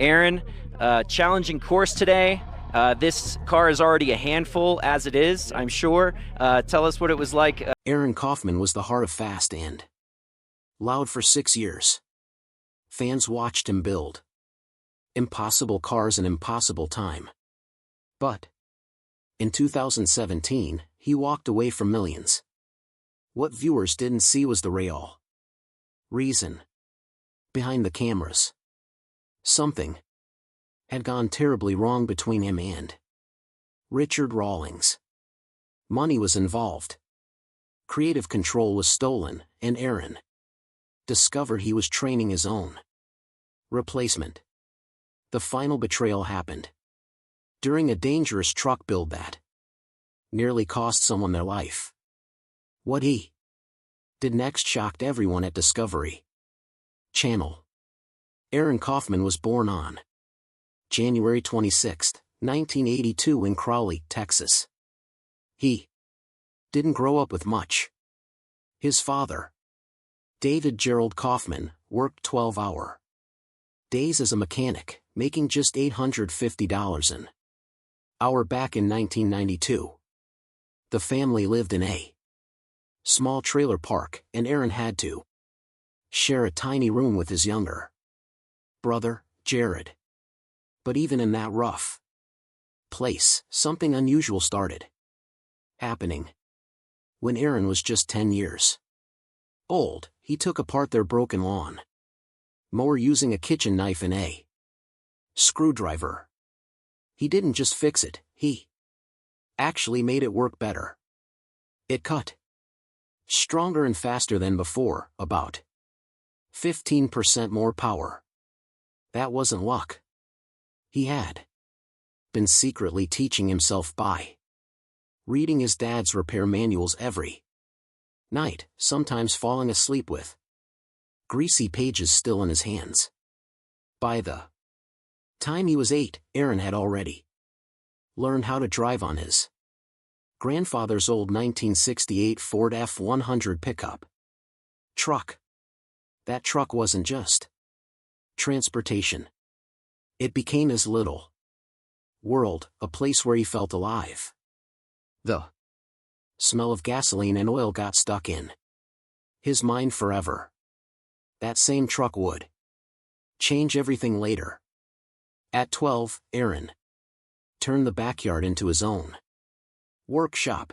Aron, challenging course today. This car is already a handful as it is, I'm sure. Tell us what it was like. Aron Kaufman was the heart of fast and loud for 6 years. Fans watched him build impossible cars in impossible time. But in 2017, he walked away from millions. What viewers didn't see was the real reason behind the cameras. Something had gone terribly wrong between him and Richard Rawlings. Money was involved. Creative control was stolen, and Aron discovered he was training his own replacement. The final betrayal happened during a dangerous truck build that nearly cost someone their life. What he did next shocked everyone at Discovery Channel. Aron Kaufman was born on January 26, 1982 in Crowley, Texas. He didn't grow up with much. His father, David Gerald Kaufman, worked 12-hour days as a mechanic, making just $850 an hour back in 1992. The family lived in a small trailer park, and Aron had to share a tiny room with his younger brother, Jared. But even in that rough place, something unusual started happening. When Aron was just 10 years old, he took apart their broken lawn mower using a kitchen knife and a screwdriver. He didn't just fix it, he actually made it work better. It cut stronger and faster than before, about 15% more power. That wasn't luck. He had been secretly teaching himself by reading his dad's repair manuals every night, sometimes falling asleep with greasy pages still in his hands. By the time he was 8, Aron had already learned how to drive on his grandfather's old 1968 Ford F-100 pickup truck. That truck wasn't just transportation. It became his little world, a place where he felt alive. The smell of gasoline and oil got stuck in his mind forever. That same truck would change everything later. At 12, Aron turned the backyard into his own workshop.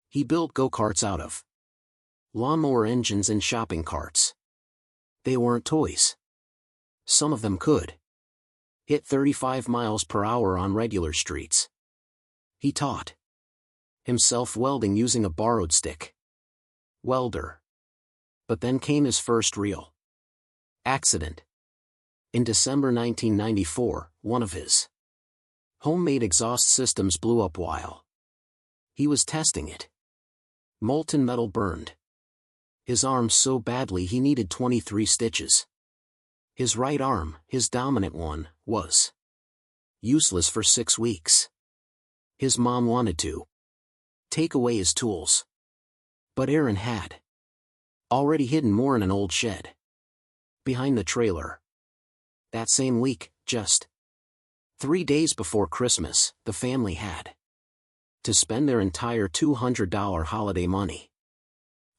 He built go-karts out of lawnmower engines and shopping carts. They weren't toys. Some of them could hit 35 miles per hour on regular streets. He taught himself welding using a borrowed stick welder. But then came his first real accident. In December 1994, one of his homemade exhaust systems blew up while he was testing it. Molten metal burned his arm so badly he needed 23 stitches. His right arm, his dominant one, was useless for 6 weeks. His mom wanted to take away his tools. But Aron had already hidden more in an old shed behind the trailer. That same week, just 3 days before Christmas, the family had to spend their entire $200 holiday money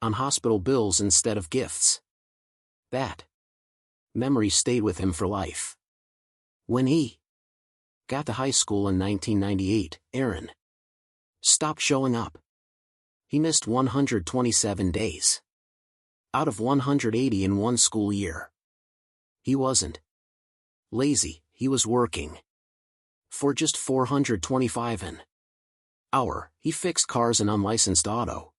on hospital bills instead of gifts. That memory stayed with him for life. When he got to high school in 1998, Aron stopped showing up. He missed 127 days out of 180 in one school year. He wasn't lazy, he was working for just $425 an hour. He fixed cars in unlicensed auto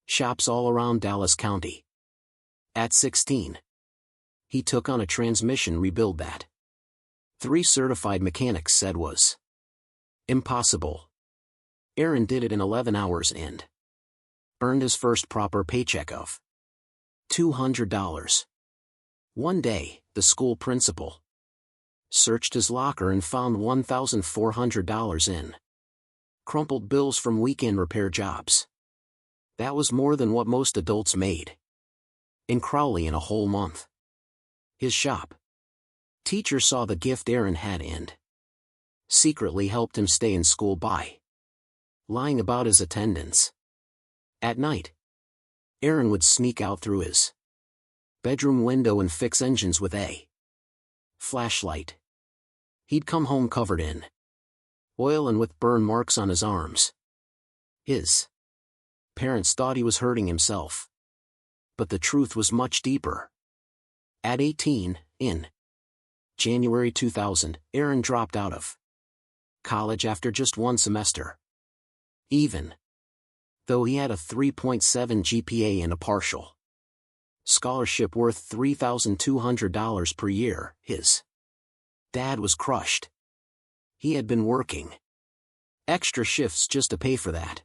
shops all around Dallas County. At 16, he took on a transmission rebuild that 3 certified mechanics said was impossible. Aron did it in 11 hours and earned his first proper paycheck of $200. One day, the school principal searched his locker and found $1,400 in crumpled bills from weekend repair jobs. That was more than what most adults made in Crowley in a whole month. His shop Teacher saw the gift Aron had and secretly helped him stay in school by lying about his attendance. At night, Aron would sneak out through his bedroom window and fix engines with a flashlight. He'd come home covered in oil and with burn marks on his arms. His parents thought he was hurting himself, but the truth was much deeper. At 18, in January 2000, Aron dropped out of college after just one semester. Even though he had a 3.7 GPA and a partial scholarship worth $3,200 per year, his dad was crushed. He had been working extra shifts just to pay for that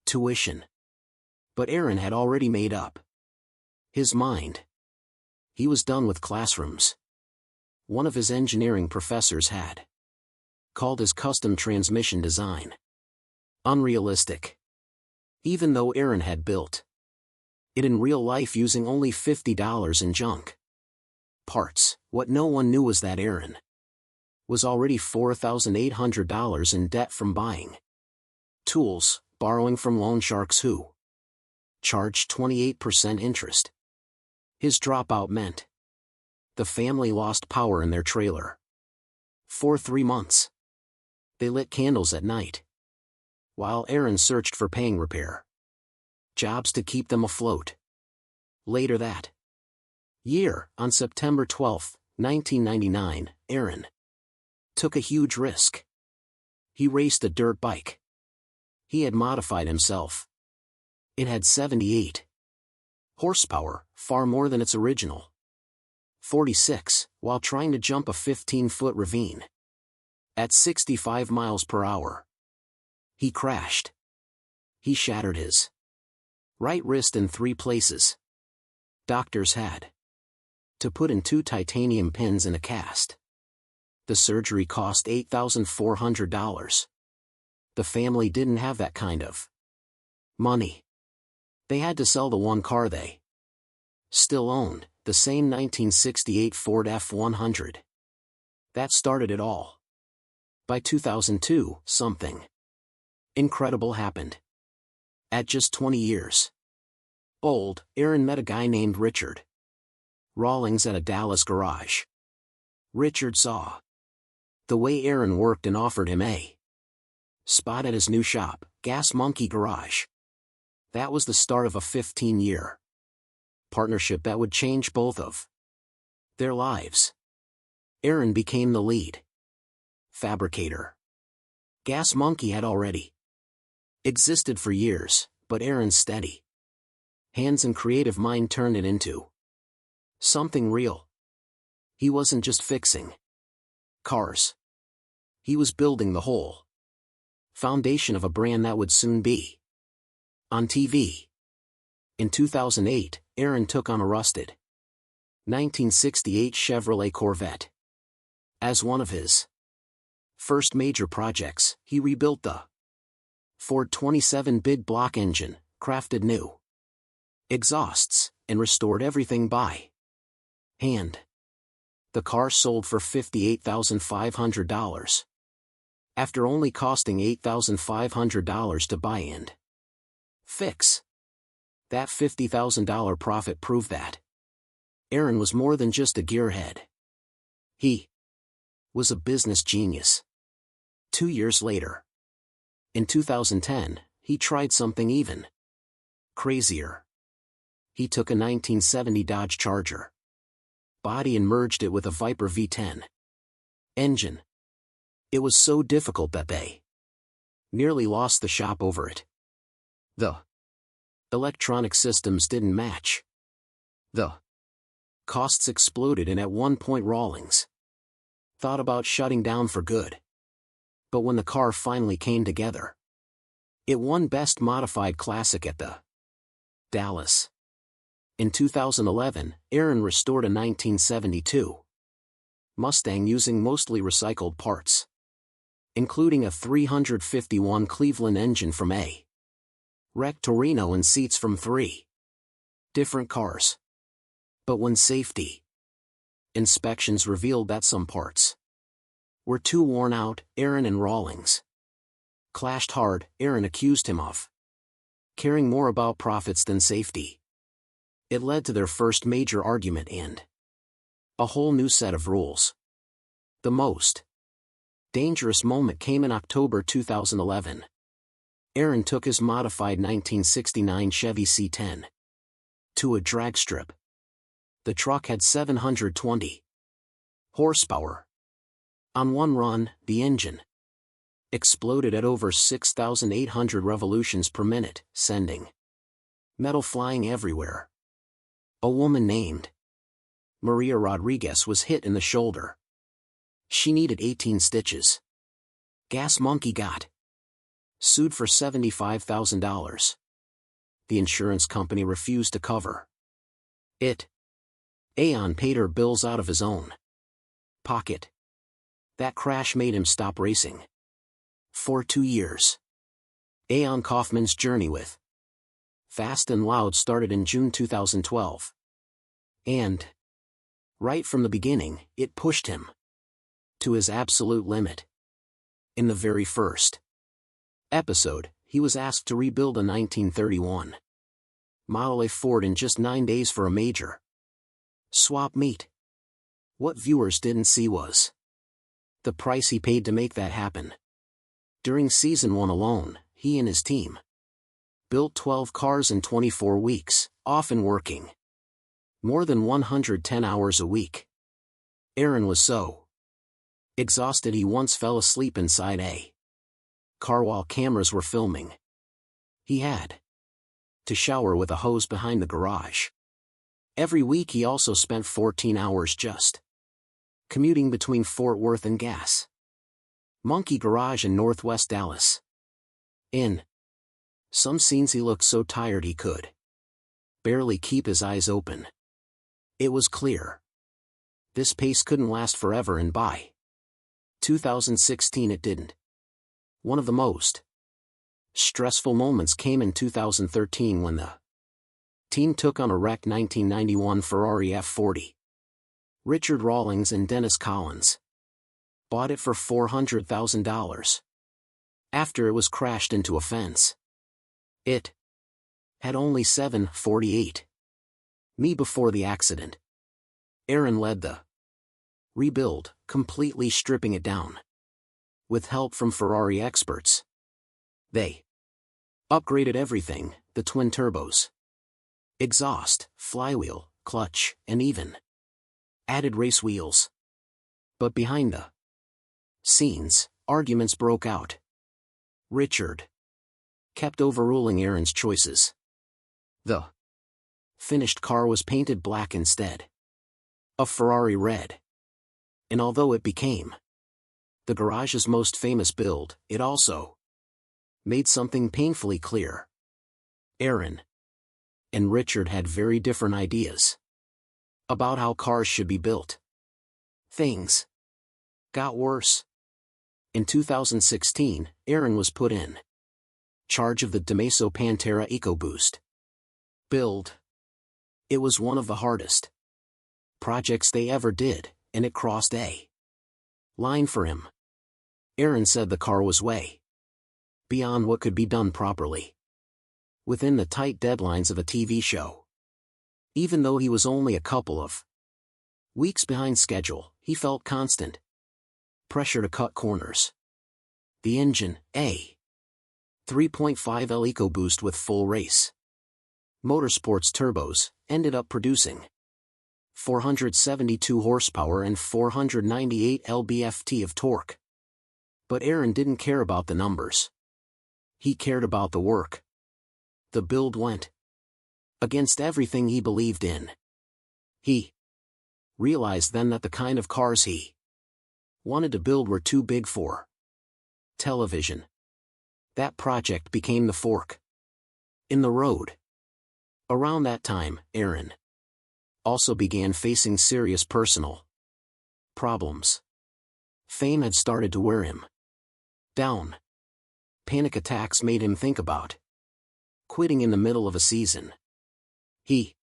tuition. But Aron had already made up his mind. He was done with classrooms. One of his engineering professors had called his custom transmission design unrealistic, even though Aron had built it in real life using only $50 in junk parts. What no one knew was that Aron was already $4,800 in debt from buying tools, borrowing from loan sharks who charged 28% interest. His dropout meant the family lost power in their trailer. For 3 months, they lit candles at night, while Aron searched for paying repair jobs to keep them afloat. Later that year, on September 12, 1999, Aron took a huge risk. He raced a dirt bike. He had modified himself. It had 78 horsepower, far more than its original 46, while trying to jump a 15-foot ravine at 65 miles per hour. He crashed. He shattered his right wrist in 3 places. Doctors had to put in 2 titanium pins in a cast. The surgery cost $8,400. The family didn't have that kind of money. They had to sell the one car they still owned, the same 1968 Ford F-100. That started it all. By 2002, something incredible happened. At just 20 years old, Aron met a guy named Richard Rawlings at a Dallas garage. Richard saw the way Aron worked and offered him a spot at his new shop, Gas Monkey Garage. That was the start of a 15-year partnership that would change both of their lives. Aron became the lead fabricator. Gas Monkey had already existed for years, but Aron's steady hands and creative mind turned it into something real. He wasn't just fixing cars. He was building the whole foundation of a brand that would soon be on TV. In 2008, Aron took on a rusted 1968 Chevrolet Corvette. As one of his first major projects, he rebuilt the Ford 27 big block engine, crafted new exhausts, and restored everything by hand. The car sold for $58,500. After only costing $8,500 to buy and fix. That $50,000 profit proved that Aron was more than just a gearhead. He was a business genius. 2 years later, in 2010, he tried something even crazier. He took a 1970 Dodge Charger body and merged it with a Viper V10 engine. It was so difficult that they nearly lost the shop over it. The electronic systems didn't match. The costs exploded, and at one point Rawlings thought about shutting down for good. But when the car finally came together, it won Best Modified Classic at the Dallas. In 2011, Aron restored a 1972 Mustang using mostly recycled parts, including a 351 Cleveland engine from a wrecked Torino and seats from 3 different cars. But when safety Inspections revealed that some parts were too worn out. Aron and Rawlings clashed hard. Aron accused him of caring more about profits than safety. It led to their first major argument and a whole new set of rules. The most dangerous moment came in October 2011. Aron took his modified 1969 Chevy C10 to a drag strip. The truck had 720 horsepower. On one run, the engine exploded at over 6,800 revolutions per minute, sending metal flying everywhere. A woman named Maria Rodriguez was hit in the shoulder. She needed 18 stitches. Gas Monkey got sued for $75,000. The insurance company refused to cover it. Aron paid her bills out of his own pocket. That crash made him stop racing for 2 years. Aron Kaufman's journey with Fast and Loud started in June 2012. And right from the beginning, it pushed him to his absolute limit. In the very first episode, he was asked to rebuild a 1931 Model A Ford in just 9 days for a major swap meet. What viewers didn't see was the price he paid to make that happen. During season 1 alone, he and his team built 12 cars in 24 weeks, often working more than 110 hours a week. Aron was so exhausted he once fell asleep inside a car while cameras were filming. He had to shower with a hose behind the garage. Every week he also spent 14 hours just commuting between Fort Worth and Gas Monkey Garage in Northwest Dallas. In some scenes he looked so tired he could barely keep his eyes open. It was clear this pace couldn't last forever, and by 2016 it didn't. One of the most stressful moments came in 2013 when the team took on a wrecked 1991 Ferrari F40. Richard Rawlings and Dennis Collins bought it for $400,000. After it was crashed into a fence, it had only 748 mi before the accident. Aron led the rebuild, completely stripping it down. With help from Ferrari experts, they upgraded everything: the twin turbos, exhaust, flywheel, clutch, and even added race wheels. But behind the scenes, arguments broke out. Richard kept overruling Aron's choices. The finished car was painted black instead of Ferrari red. And although it became the garage's most famous build, it also made something painfully clear. Aron and Richard had very different ideas about how cars should be built. Things got worse. In 2016, Aron was put in charge of the Damaso Pantera EcoBoost build. It was one of the hardest projects they ever did, and it crossed a line for him. Aron said the car was way beyond what could be done properly within the tight deadlines of a TV show. Even though he was only a couple of weeks behind schedule, he felt constant pressure to cut corners. The engine, a 3.5L EcoBoost with full race motorsports turbos, ended up producing 472 horsepower and 498 lb-ft of torque. But Aron didn't care about the numbers. He cared about the work. The build went against everything he believed in. He realized then that the kind of cars he wanted to build were too big for television. That project became the fork in the road. Around that time, Aron also began facing serious personal problems. Fame had started to wear him down. Panic attacks made him think about quitting in the middle of a season. He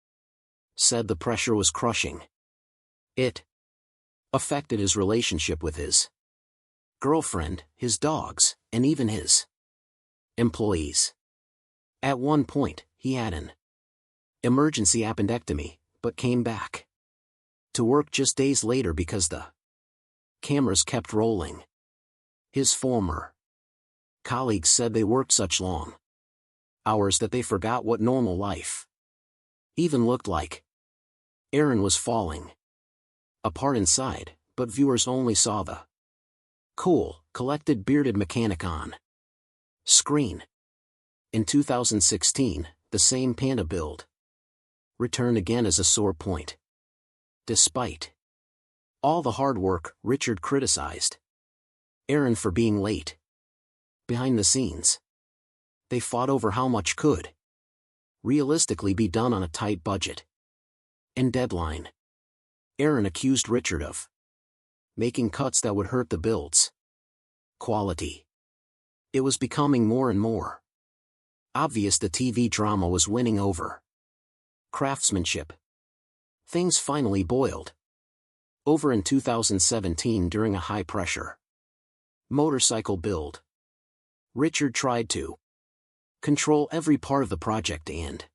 said the pressure was crushing. It affected his relationship with his girlfriend, his dogs, and even his employees. At one point, he had an emergency appendectomy, but came back to work just days later because the cameras kept rolling. His former colleagues said they worked such long hours that they forgot what normal life even looked like. Aron was falling apart inside, but viewers only saw the cool, collected bearded mechanic on screen. In 2016, the same Panda build returned again as a sore point. Despite all the hard work, Richard criticized Aron for being late. Behind the scenes, they fought over how much could realistically be done on a tight budget and deadline. Aron accused Richard of making cuts that would hurt the build's quality. It was becoming more and more obvious the TV drama was winning over craftsmanship. Things finally boiled over in 2017 during a high-pressure motorcycle build. Richard tried to control every part of the project and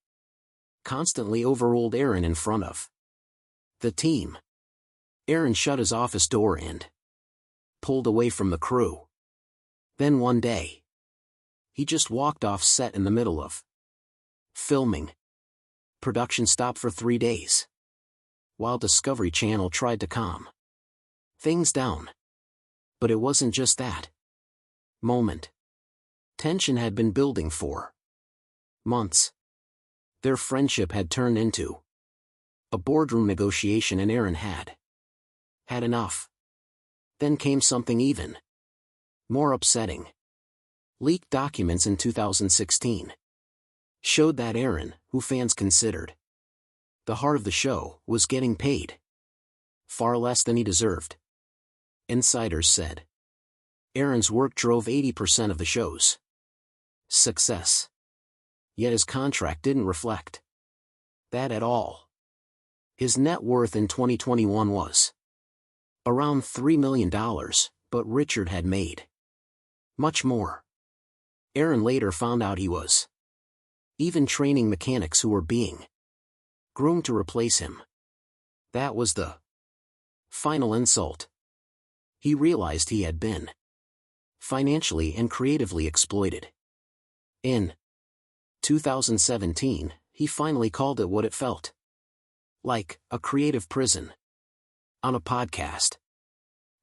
constantly overruled Aron in front of the team. Aron shut his office door and pulled away from the crew. Then one day, he just walked off set in the middle of filming. Production stopped for 3 days, while Discovery Channel tried to calm things down. But it wasn't just that moment. Tension had been building for months. Their friendship had turned into a boardroom negotiation, and Aron had enough. Then came something even more upsetting. Leaked documents in 2016 showed that Aron, who fans considered the heart of the show, was getting paid far less than he deserved. Insiders said Aron's work drove 80% of the show's success. Yet his contract didn't reflect that at all. His net worth in 2021 was around $3 million, but Richard had made much more. Aron later found out he was even training mechanics who were being groomed to replace him. That was the final insult. He realized he had been financially and creatively exploited. In 2017, he finally called it what it felt like, a creative prison. On a podcast,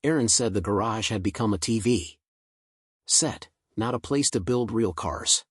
Aron said the garage had become a TV set, not a place to build real cars.